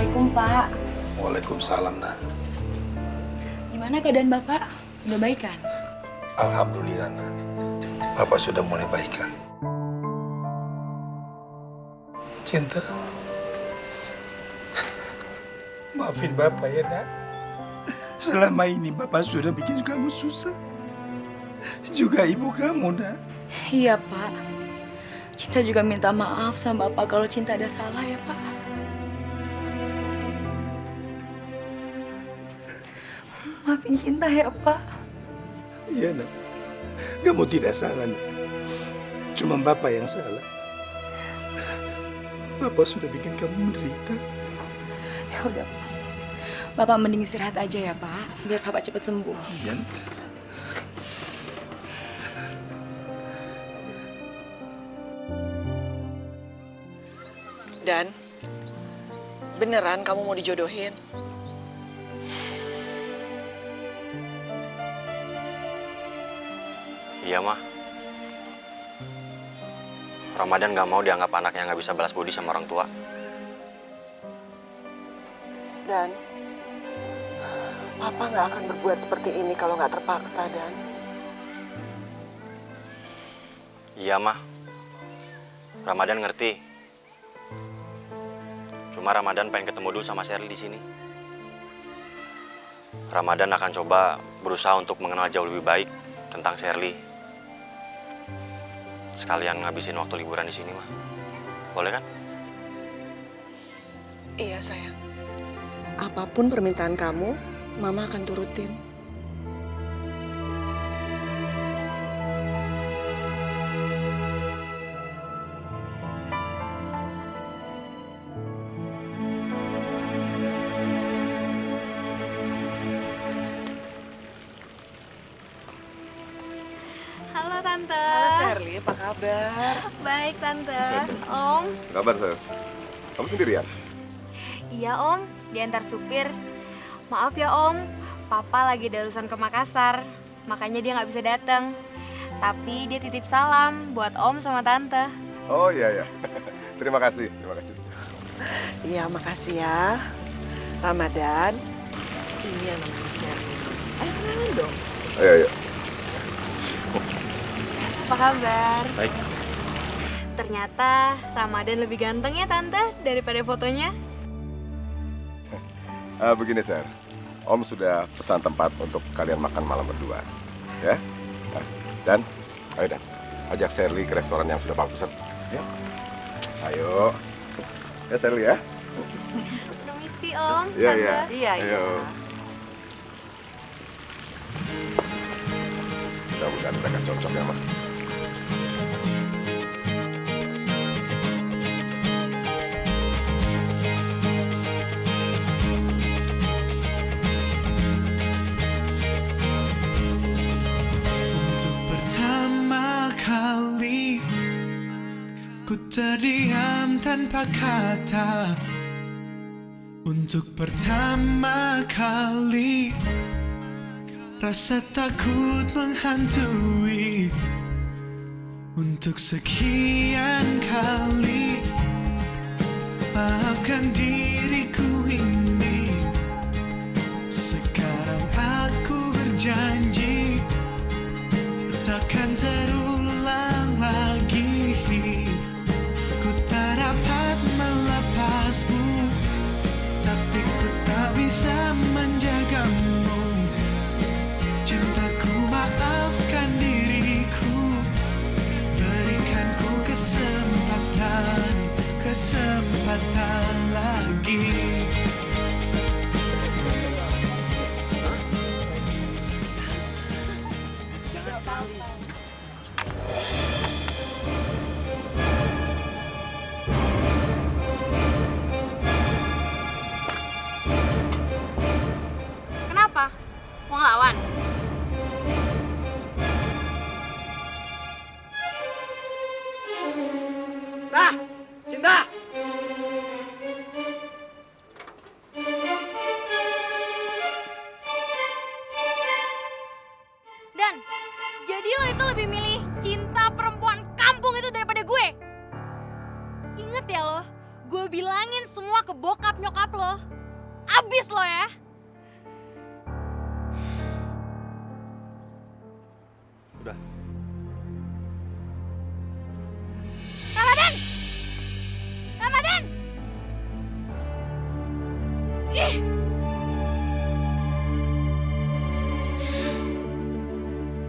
Assalamualaikum, Pak. Waalaikumsalam, nak. Gimana keadaan Bapak? Udah baik kan? Alhamdulillah, nak. Bapak sudah mulai baikan. Cinta. Maafin Bapak ya, nak. Selama ini Bapak sudah bikin kamu susah. Juga ibu kamu, nak. Iya, Pak. Cinta juga minta maaf sama Bapak kalau Cinta ada salah ya, Pak. Maafin Cinta ya, Pak. Iya, nak. Kamu tidak salah, nak. Cuma Bapak yang salah. Bapak sudah bikin kamu menderita. Ya udah, Pak. Bapak mending istirahat aja ya, Pak. Biar Bapak cepat sembuh. Iya. Dan beneran kamu mau dijodohin? Iya, Mah. Ramadan gak mau dianggap anak yang gak bisa balas budi sama orang tua. Dan Papa gak akan berbuat seperti ini kalau gak terpaksa, Dan. Iya, Mah. Ramadan ngerti. Cuma Ramadan pengen ketemu dulu sama Sherly di sini. Ramadan akan coba berusaha untuk mengenal jauh lebih baik tentang Sherly. Sekalian ngabisin waktu liburan di sini, Mah. Boleh kan? Iya, sayang. Apapun permintaan kamu, Mama akan turutin. Halo Tante. Halo, Sherly. Apa kabar? Baik Tante. Om. Kabar, Sir? Kamu sendirian? Iya Om, diantar supir. Maaf ya Om, Papa lagi ada urusan ke Makassar. Makanya dia nggak bisa datang. Tapi dia titip salam buat Om sama Tante. Oh iya ya. Terima kasih, terima kasih. Iya, makasih ya. Ramadan. Ini yang namanya Sherly. Ayo kenalan dong. Ayo, ayo. Apa kabar? Baik. Ternyata Ramadan lebih ganteng ya Tante daripada fotonya. Begini, Sir. Om sudah pesan tempat untuk kalian makan malam berdua. Ya? Nah, Dan, ayo Dan. Ajak Sherly ke restoran yang sudah Papa pesan. Ya? Ayo. Ya, Sherly ya? Permisi Om, Iya, Tante. iya. Iya, iya. Ayo. Mudah-mudahan mereka cocok ya, Mah. Untuk pertama kali ku terdiam tanpa kata. Untuk pertama kali rasa takut menghantui. Untuk sekian kali maafkan diriku ini. Sekarang aku berjanji takkan terulang lagi. Ku tak dapat melepasmu, tapi ku tak bisa menjagamu. Cintaku, maafkan diriku. Berikan ku kesempatan lagi. Kenapa? Mau ngelawan? Cinta! Dan, jadi lo itu lebih milih cinta perempuan kampung itu daripada gue? Ingat ya lo, Gue bilangin semua ke bokap nyokap lo. Abis lo ya. Udah. Ramadan! Ramadan! Ih!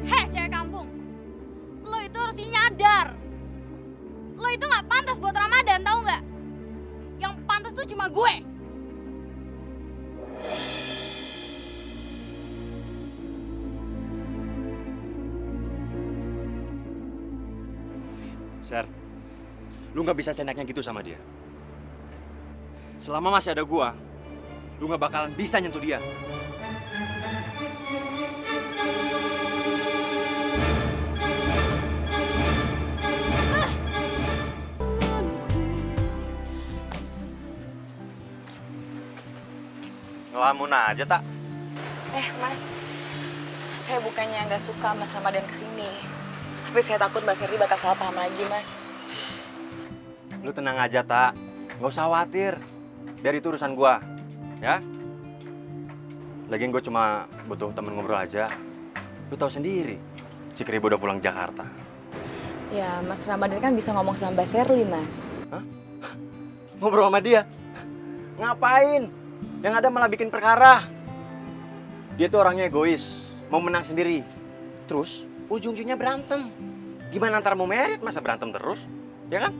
Heh, cewek kampung. Lo itu harusnya nyadar. Lo itu gak pantas buat Ramadan, tau gak? Yang pantas tuh cuma gue. Ser, lu nggak bisa seenaknya gitu sama dia. Selama masih ada gua, lu nggak bakalan bisa nyentuh dia. Ngelamun aja, tak? Mas, saya bukannya nggak suka Mas Ramadan kesini. Tapi saya takut Mbak Serly bakal salah paham lagi, Mas. Lu tenang aja, tak. Nggak usah khawatir. Biar itu urusan gua, ya? Lagian gue cuma butuh temen ngobrol aja. Lu tahu sendiri, si Kribo udah pulang Jakarta. Ya, Mas Ramadan kan bisa ngomong sama Mbak Serly, Mas. Hah? Ngobrol sama dia? Ngapain? Yang ada malah bikin perkara. Dia tuh orangnya egois, mau menang sendiri. Terus ujung-ujungnya berantem. Gimana antara mau merit masa berantem terus? Ya kan?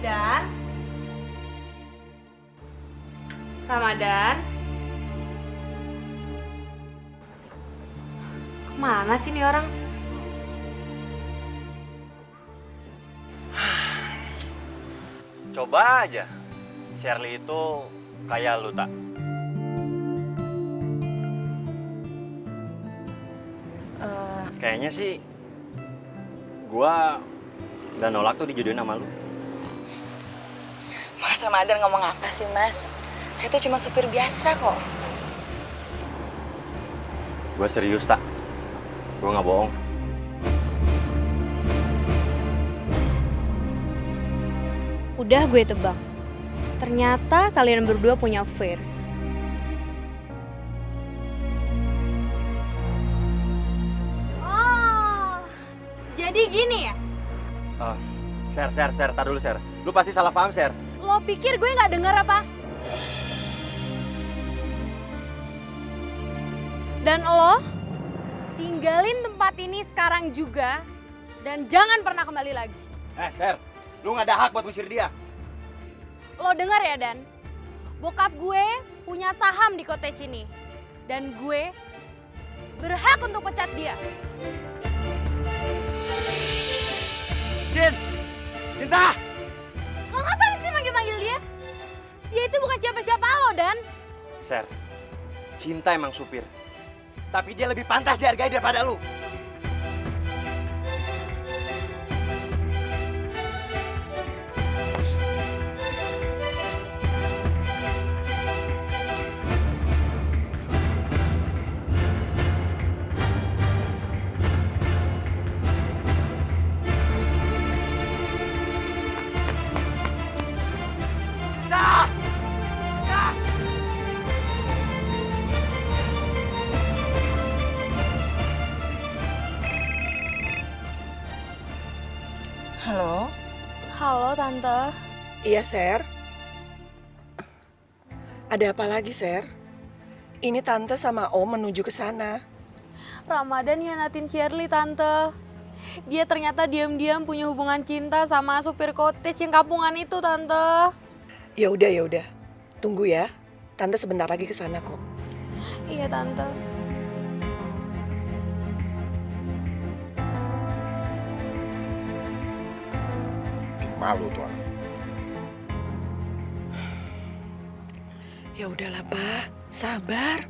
Dan Ramadan, kemana sih nih orang? Coba aja, Shirley itu kayak lu, tak? Kayaknya sih, gua nggak nolak tuh dijodohin sama lu. Mas Ramadan ngomong apa sih, Mas? Saya tuh cuma supir biasa kok. Gua serius, tak? Gua nggak bohong. Udah gue tebak. Ternyata kalian berdua punya affair. Oh, jadi gini ya? Share, tar dulu, Share. Lu pasti salah paham, Share. Lo pikir gue nggak dengar apa? Dan lo tinggalin tempat ini sekarang juga dan jangan pernah kembali lagi. Share, lu nggak ada hak buat ngusir dia. Lo dengar ya, Dan? Bokap gue punya saham di cottage ini. Dan gue berhak untuk pecat dia. Cinta! Lo ngapain sih manggil-manggil dia? Dia itu bukan siapa-siapa lo, Dan. Share, Cinta emang supir. Tapi dia lebih pantas dihargai daripada lu. Halo? Halo, Tante. Iya, Ser. Ada apa lagi, Ser? Ini Tante sama Om menuju ke sana. Ramadan hianatin Shirley, Tante. Dia ternyata diam-diam punya hubungan cinta sama supir cottage yang kampungan itu, Tante. Ya udah. Tunggu ya. Tante sebentar lagi ke sana kok. Iya, Tante. Malu tuh anak. Ya udahlah, Pak. Sabar.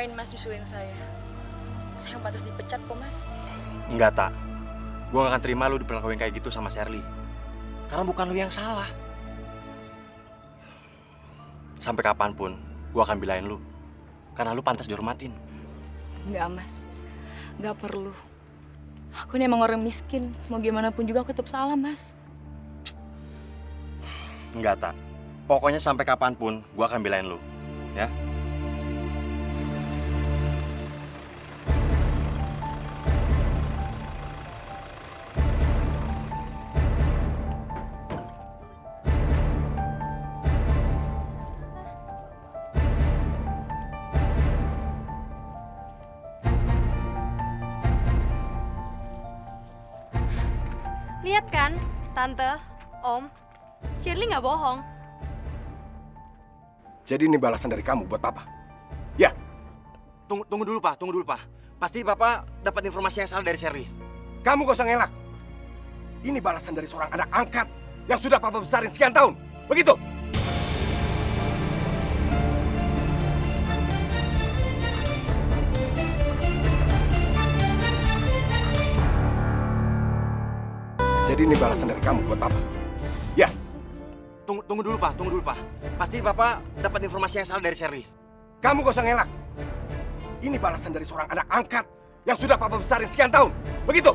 Ngapain Mas nyusulin saya? Saya yang pantas dipecat kok, Mas. Enggak, Tak. Gue gak akan terima lu diperlakuin kayak gitu sama Sherly. Karena bukan lu yang salah. Sampai kapanpun, gue akan belain lu. Karena lu pantas dihormatin. Enggak, Mas. Enggak perlu. Aku ini emang orang miskin. Mau gimana pun juga aku tetap salah, Mas. Enggak, Tak. Pokoknya sampai kapanpun, gue akan belain lu. Ya? Lihat kan, Tante, Om, Shirley nggak bohong. Jadi ini balasan dari kamu buat Papa? Ya, Tunggu dulu, Pak. Tunggu dulu, Pak. Pasti Bapak dapat informasi yang salah dari Sherly. kamu gak usah ngelak. Ini balasan dari seorang anak angkat yang sudah Papa besarin sekian tahun. Begitu? Jadi ini balasan dari kamu buat Papa? Ya, Tunggu dulu, Pak. Tunggu dulu, Pak. Pasti Bapak dapat informasi yang salah dari Sherly. kamu gak usah ngelak. Ini balasan dari seorang anak angkat yang sudah Papa besarin sekian tahun. Begitu?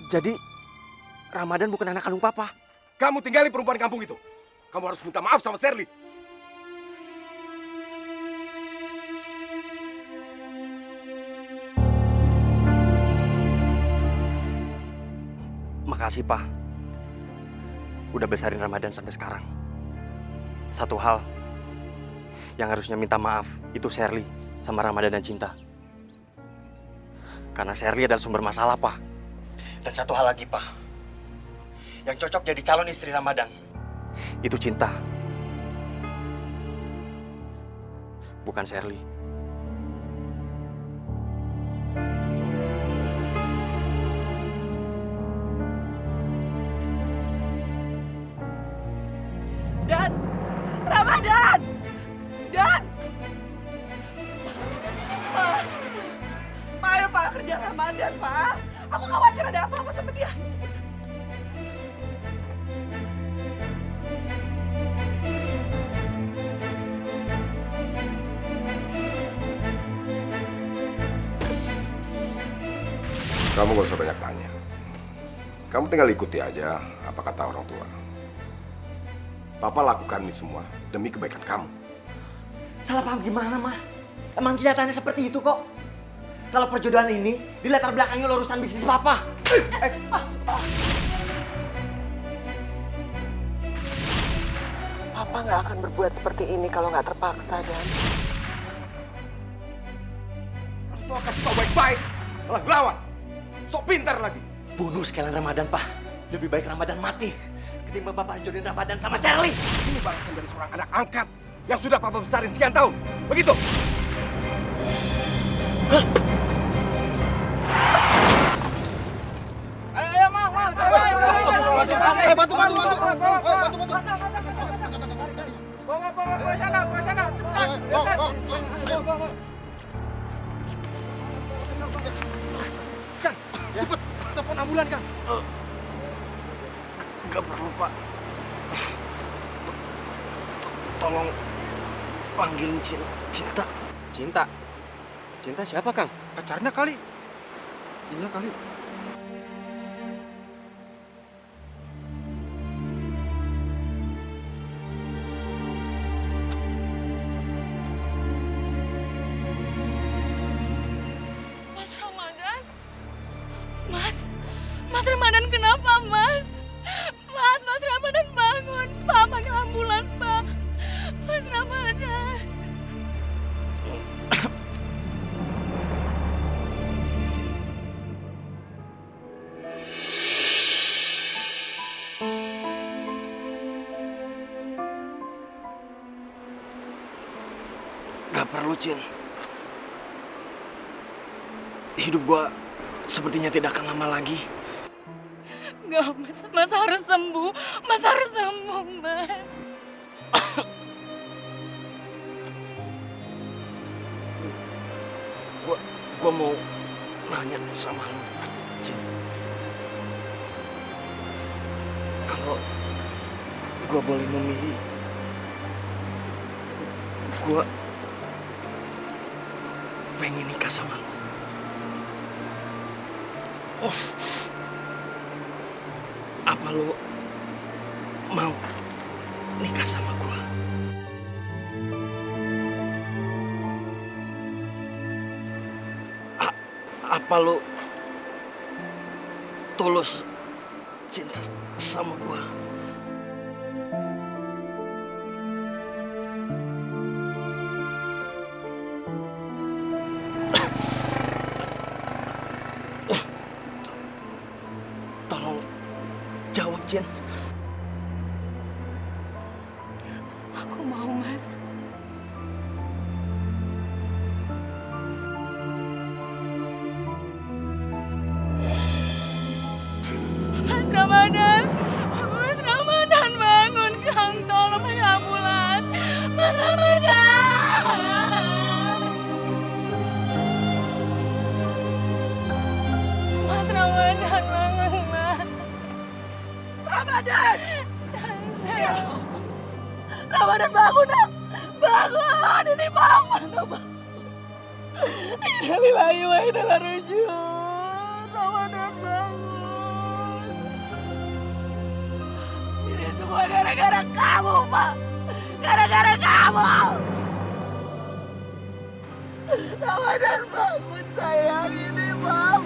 Jadi, Ramadan bukan anak kandung Papa. Kamu tinggali perempuan kampung itu. Kamu harus minta maaf sama Sherly. Makasih, Pak. Udah besarin Ramadan sampai sekarang. Satu hal yang harusnya minta maaf itu Sherly sama Ramadan dan Cinta. Karena Sherly adalah sumber masalah, Pak. Dan satu hal lagi, Pak. Yang cocok jadi calon istri Ramadan itu Cinta. Bukan Sherly. Dan Ramadan! Dan Pak, ayo Pak kerja Ramadan, Pak. Aku khawatir ada apa-apa sama dia. Kamu gak usah banyak tanya. Kamu tinggal ikuti aja apa kata orang tua. Papa lakukan ini semua demi kebaikan kamu. Salah paham gimana, Mah? Emang kenyataannya seperti itu kok. Kalau perjodohan ini di latar belakangnya urusan bisnis Papa. Papa nggak akan berbuat seperti ini kalau nggak terpaksa, Dan. Orang tua kasih tau baik-baik, malah ngelawan. Sok pintar lagi. Bunuh sekalian Ramadan, Pak. Lebih baik Ramadan mati ketimbang Bapak hancurin Ramadan sama Sherly. Ini balasan dari seorang anak angkat yang sudah Papa besarin sekian tahun. Begitu? Cepet, telepon ambulan, Kang. Gak perlu, Pak. Tolong panggilin Cinta. Cinta? Cinta siapa, Kang? Pacarnya kali. Iya kali. Mas Ramadan? Mas Ramadan kenapa, Mas? Mas Ramadan bangun. Pak, panggil ambulans, Pak. Mas Ramadan. lu, Cin. Hidup gua sepertinya tidak akan lama lagi. Enggak, Mas. Mas harus sembuh. Mas harus sembuh, Mas. Gua mau nanya sama lu, Cin. Kalau gua boleh memilih, gua pengen nikah sama lu. Apa lu mau nikah sama gua? Apa lu tulus cinta sama gua? Tolong jawab, Cin. Aku mau, Mas. Mas Ramadan. Mas Ramadan, bangun, Kang. Tolong pakai ambulans. Mas Ramadan. Mas Ramadan, bangun, Mas. Ramadan! Ramadan bangun, nak! Bangun! Ini mama, nak! Innalillahi wa inna ilaihi raji'un. Ramadan bangun! Ini semua gara-gara kamu, Pak! Gara-gara kamu! Ramadan bangun, sayang. Ini, Pak!